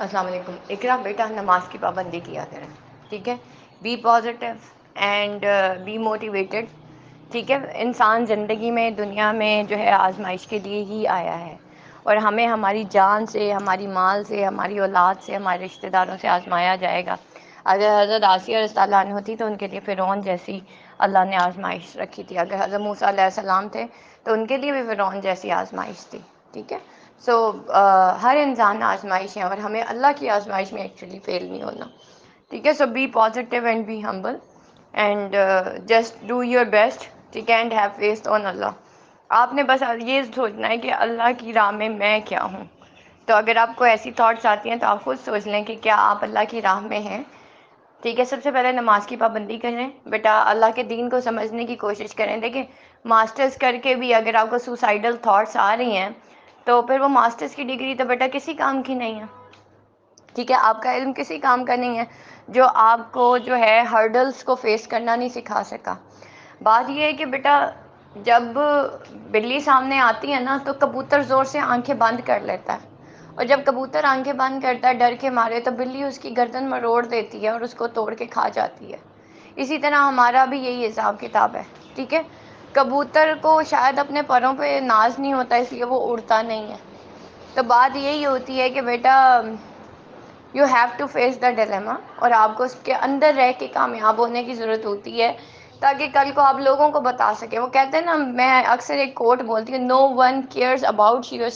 السلام علیکم اقرا بیٹا، نماز کی پابندی کیا کریں، ٹھیک ہے؟ Be positive and be motivated, ٹھیک ہے؟ انسان زندگی میں دنیا میں جو ہے آزمائش کے لیے ہی آیا ہے، اور ہمیں ہماری جان سے، ہماری مال سے، ہماری اولاد سے، ہمارے رشتہ داروں سے آزمایا جائے گا۔ اگر حضرت آسیہ رضی اللہ عنہ ہوتی تو ان کے لیے فرعون جیسی اللہ نے آزمائش رکھی تھی، اگر حضرت موسیٰ علیہ السلام تھے تو ان کے لیے بھی فرعون جیسی آزمائش تھی، ٹھیک ہے؟ سو ہر انسان آزمائش ہے، اور ہمیں اللہ کی آزمائش میں ایکچولی فیل نہیں ہونا، ٹھیک ہے؟ So be positive and be humble and just do your best, ٹھیک ہے؟ اینڈ ہیو فیتھ آن اللہ۔ آپ نے بس یہ سوچنا ہے کہ اللہ کی راہ میں کیا ہوں۔ تو اگر آپ کو ایسی تھاٹس آتی ہیں تو آپ خود سوچ لیں کہ کیا آپ اللہ کی راہ میں ہیں، ٹھیک ہے؟ سب سے پہلے نماز کی پابندی کریں بیٹا، اللہ کے دین کو سمجھنے کی کوشش کریں۔ دیکھیں، ماسٹرز کر کے بھی اگر آپ کو سوسائڈل تھاٹس آ رہی ہیں تو پھر وہ ماسٹرز کی ڈگری تو بیٹا کسی کام کی نہیں ہے، ٹھیک ہے؟ آپ کا علم کسی کام کا نہیں ہے جو آپ کو جو ہے ہرڈلز کو فیس کرنا نہیں سکھا سکا۔ بات یہ ہے کہ بیٹا جب بلی سامنے آتی ہے نا تو کبوتر زور سے آنکھیں بند کر لیتا ہے، اور جب کبوتر آنکھیں بند کرتا ہے ڈر کے مارے تو بلی اس کی گردن مروڑ دیتی ہے اور اس کو توڑ کے کھا جاتی ہے۔ اسی طرح ہمارا بھی یہی حساب کتاب ہے، ٹھیک ہے؟ کبوتر کو شاید اپنے پروں پہ ناز نہیں ہوتا اس لیے وہ اڑتا نہیں ہے۔ تو بات یہی ہوتی ہے کہ بیٹا you have to face the dilemma, اور آپ کو اس کے اندر رہ کے کامیاب ہونے کی ضرورت ہوتی ہے تاکہ کل کو آپ لوگوں کو بتا سکیں۔ وہ کہتے ہیں نا، میں اکثر ایک کوٹ بولتی ہوں، نو ون کیئرز اباؤٹ یور